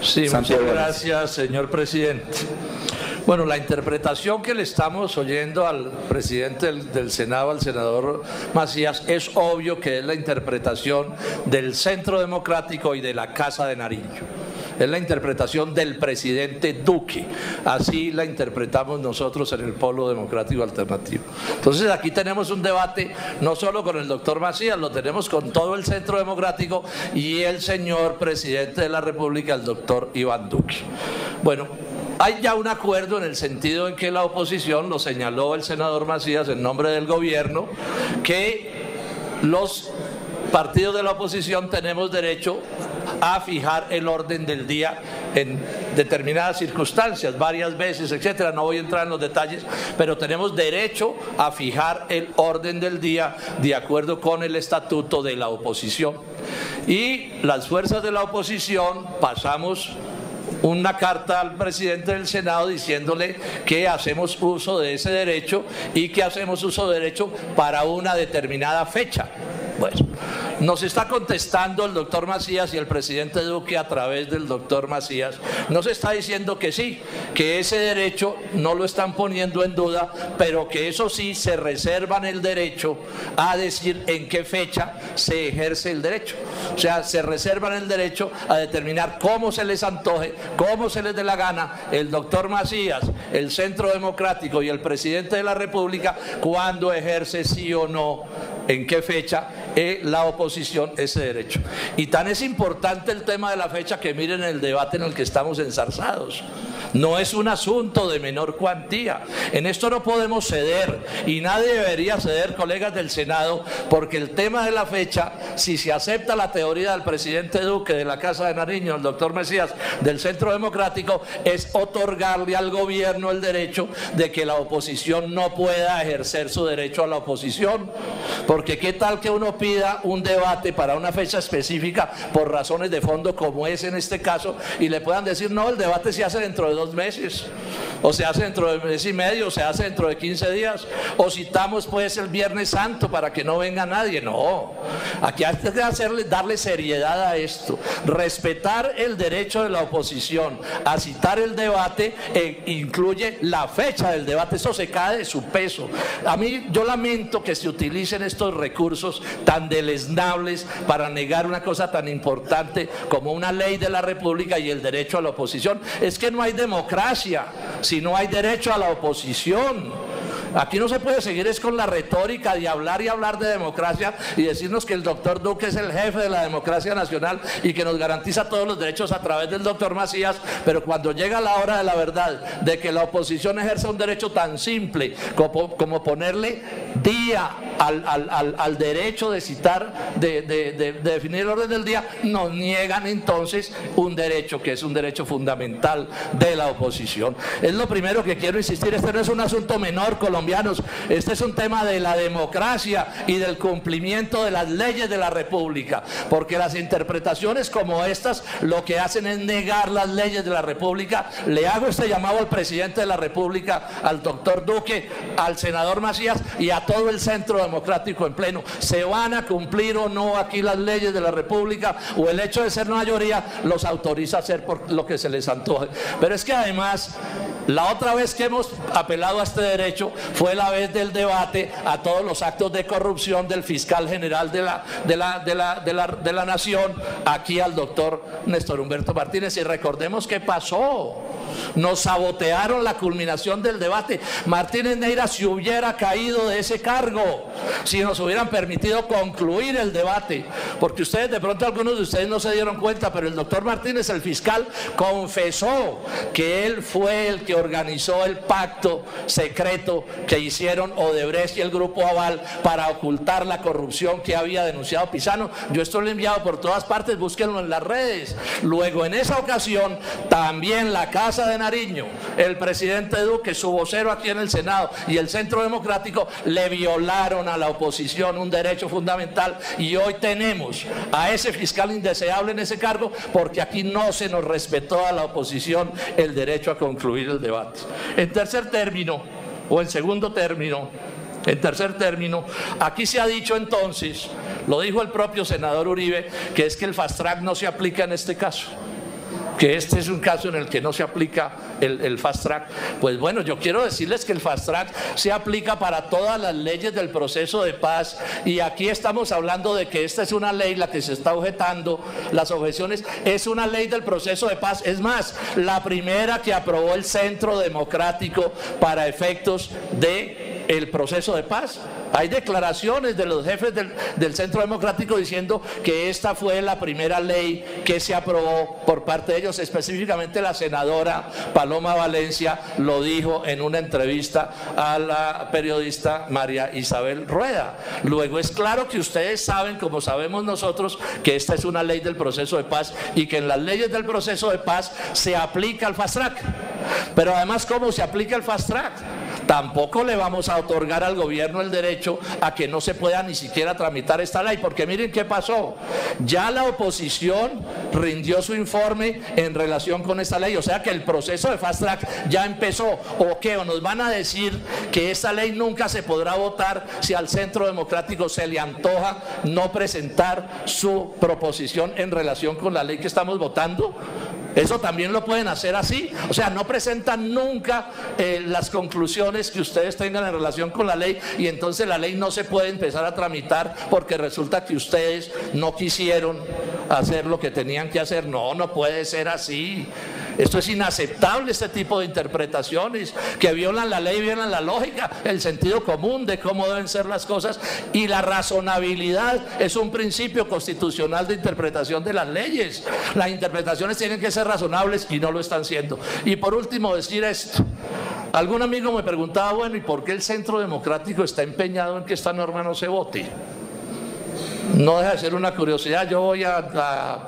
Sí, muchas gracias, señor presidente. Bueno, la interpretación que le estamos oyendo al presidente del Senado, al senador Macías, es obvio que es la interpretación del Centro Democrático y de la Casa de Nariño. Es la interpretación del presidente Duque. Así la interpretamos nosotros en el Polo Democrático Alternativo. Entonces aquí tenemos un debate no solo con el doctor Macías, lo tenemos con todo el Centro Democrático y el señor presidente de la República, el doctor Iván Duque. Bueno, hay ya un acuerdo en el sentido en que la oposición, lo señaló el senador Macías en nombre del gobierno, que los partidos de la oposición tenemos derecho a fijar el orden del día en determinadas circunstancias, varias veces, etcétera. No voy a entrar en los detalles, pero tenemos derecho a fijar el orden del día de acuerdo con el estatuto de la oposición. Y las fuerzas de la oposición pasamos una carta al presidente del Senado diciéndole que hacemos uso de ese derecho y que hacemos uso de derecho para una determinada fecha. Bueno, nos está contestando el doctor Macías y el presidente Duque a través del doctor Macías. Nos está diciendo que sí, que ese derecho no lo están poniendo en duda, pero que eso sí se reservan el derecho a decir en qué fecha se ejerce el derecho. O sea, se reservan el derecho a determinar cómo se les antoje, cómo se les dé la gana, el doctor Macías, el Centro Democrático y el presidente de la República, cuándo ejerce sí o no, en qué fecha la oposición ese derecho. Y tan es importante el tema de la fecha que miren el debate en el que estamos enzarzados. No es un asunto de menor cuantía. En esto no podemos ceder y nadie debería ceder, colegas del Senado, porque el tema de la fecha, si se acepta la teoría del presidente Duque, de la Casa de Nariño, el doctor Macías, del Centro Democrático, es otorgarle al gobierno el derecho de que la oposición no pueda ejercer su derecho a la oposición. Porque qué tal que uno pida un debate para una fecha específica por razones de fondo como es en este caso y le puedan decir no, el debate se hace dentro de 2 meses, o se hace dentro de 1 mes y medio, o se hace dentro de 15 días, o citamos pues el Viernes Santo para que no venga nadie. No, aquí hay que darle seriedad a esto, respetar el derecho de la oposición a citar el debate, incluye la fecha del debate, eso se cae de su peso. A mí, yo lamento que se utilicen estos recursos tan deleznables para negar una cosa tan importante como una ley de la República y el derecho a la oposición. Es que no hay democracia si no hay derecho a la oposición. Aquí no se puede seguir es con la retórica de hablar y hablar de democracia y decirnos que el doctor Duque es el jefe de la democracia nacional y que nos garantiza todos los derechos a través del doctor Macías, pero cuando llega la hora de la verdad, de que la oposición ejerza un derecho tan simple como ponerle día al derecho de citar, de definir el orden del día, nos niegan entonces un derecho que es un derecho fundamental de la oposición. Es lo primero que quiero insistir, este no es un asunto menor, colombianos, este es un tema de la democracia y del cumplimiento de las leyes de la República, porque las interpretaciones como estas lo que hacen es negar las leyes de la República. Le hago este llamado al presidente de la República, al doctor Duque, al senador Macías y a todo el Centro Democrático en pleno. ¿Se van a cumplir o no aquí las leyes de la República, o el hecho de ser mayoría los autoriza a hacer por lo que se les antoje? Pero es que además, la otra vez que hemos apelado a este derecho fue la vez del debate a todos los actos de corrupción del fiscal general de la nación, aquí al doctor Néstor Humberto Martínez, y recordemos qué pasó. Nos sabotearon la culminación del debate. Martínez Neira se hubiera caído de ese cargo si nos hubieran permitido concluir el debate, porque ustedes, de pronto algunos de ustedes no se dieron cuenta, pero el doctor Martínez, el fiscal, confesó que él fue el que organizó el pacto secreto que hicieron Odebrecht y el Grupo Aval para ocultar la corrupción que había denunciado Pisano. Yo esto lo he enviado por todas partes, búsquenlo en las redes. Luego, en esa ocasión, también la Casa de Nariño, el presidente Duque, su vocero aquí en el Senado y el Centro Democrático le violaron a la oposición un derecho fundamental, y hoy tenemos a ese fiscal indeseable en ese cargo porque aquí no se nos respetó a la oposición el derecho a concluir el debate. En tercer término, o en segundo término, en tercer término, aquí se ha dicho entonces, lo dijo el propio senador Uribe, que es que el fast track no se aplica en este caso. que este es un caso en el que no se aplica el fast track. Pues bueno, yo quiero decirles que el fast track se aplica para todas las leyes del proceso de paz, y aquí estamos hablando de que esta es una ley, la que se está objetando, las objeciones, es una ley del proceso de paz. Es más, la primera que aprobó el Centro Democrático para efectos de el proceso de paz. Hay declaraciones de los jefes del Centro Democrático diciendo que esta fue la primera ley que se aprobó por parte de ellos. Específicamente la senadora Paloma Valencia lo dijo en una entrevista a la periodista María Isabel Rueda. Luego es claro que ustedes saben, como sabemos nosotros, que esta es una ley del proceso de paz y que en las leyes del proceso de paz se aplica el fast track. Pero además, ¿cómo se aplica el fast track? Tampoco le vamos a otorgar al gobierno el derecho a que no se pueda ni siquiera tramitar esta ley, porque miren qué pasó. Ya la oposición rindió su informe en relación con esta ley, o sea que el proceso de fast track ya empezó. ¿O qué? ¿O nos van a decir que esta ley nunca se podrá votar si al Centro Democrático se le antoja no presentar su proposición en relación con la ley que estamos votando? Eso también lo pueden hacer así, o sea, no presentan nunca las conclusiones que ustedes tengan en relación con la ley, y entonces la ley no se puede empezar a tramitar porque resulta que ustedes no quisieron hacer lo que tenían que hacer. No, no puede ser así. Esto es inaceptable, este tipo de interpretaciones que violan la ley, violan la lógica, el sentido común de cómo deben ser las cosas, y la razonabilidad es un principio constitucional de interpretación de las leyes. Las interpretaciones tienen que ser razonables y no lo están siendo. Y por último decir esto. Algún amigo me preguntaba, bueno, ¿y por qué el Centro Democrático está empeñado en que esta norma no se vote? No deja de ser una curiosidad. Yo voy a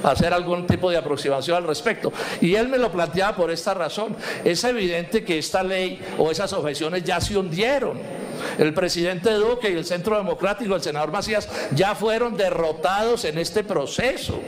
hacer algún tipo de aproximación al respecto. Y él me lo planteaba por esta razón. Es evidente que esta ley o esas objeciones ya se hundieron. El presidente Duque y el Centro Democrático, el senador Macías, ya fueron derrotados en este proceso.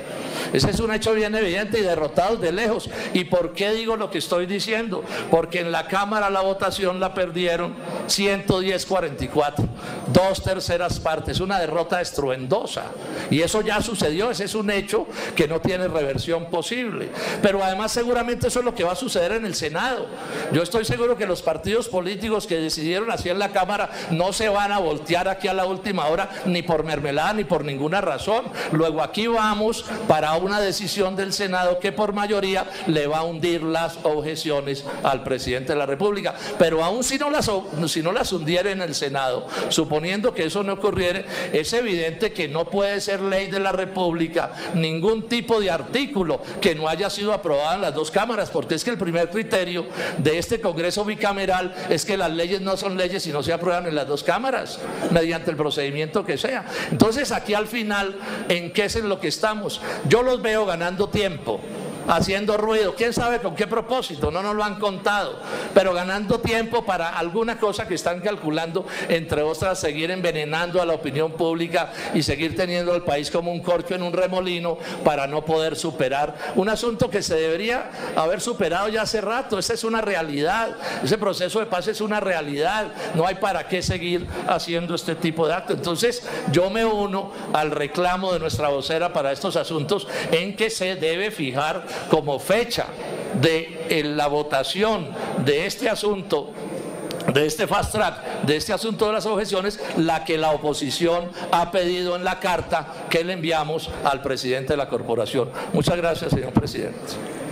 Ese es un hecho bien evidente, y derrotados de lejos. ¿Y por qué digo lo que estoy diciendo? Porque en la Cámara la votación la perdieron 110-44, 2/3 partes, una derrota estruendosa. Y eso ya sucedió, ese es un hecho que no tiene reversión posible. Pero además seguramente eso es lo que va a suceder en el Senado. Yo estoy seguro que los partidos políticos que decidieron así en la Cámara no se van a voltear aquí a la última hora, ni por mermelada ni por ninguna razón. Luego aquí vamos para una decisión del Senado que por mayoría le va a hundir las objeciones al presidente de la República. Pero aún si no las hundiera en el Senado, suponiendo que eso no ocurriera, es evidente que no puede ser ley de la República ningún tipo de artículo que no haya sido aprobado en las dos cámaras, porque es que el primer criterio de este Congreso bicameral es que las leyes no son leyes si no se aprueban en las dos cámaras, mediante el procedimiento que sea. Entonces aquí al final, ¿en qué es en lo que estamos? Yo los veo ganando tiempo, haciendo ruido, quién sabe con qué propósito, no nos lo han contado, pero ganando tiempo para alguna cosa que están calculando, entre otras seguir envenenando a la opinión pública y seguir teniendo al país como un corcho en un remolino para no poder superar un asunto que se debería haber superado ya hace rato. Esa es una realidad, ese proceso de paz es una realidad, no hay para qué seguir haciendo este tipo de actos. Entonces yo me uno al reclamo de nuestra vocera para estos asuntos, en que se debe fijar como fecha de la votación de este asunto, de este fast track, de este asunto de las objeciones, la que la oposición ha pedido en la carta que le enviamos al presidente de la corporación. Muchas gracias, señor presidente.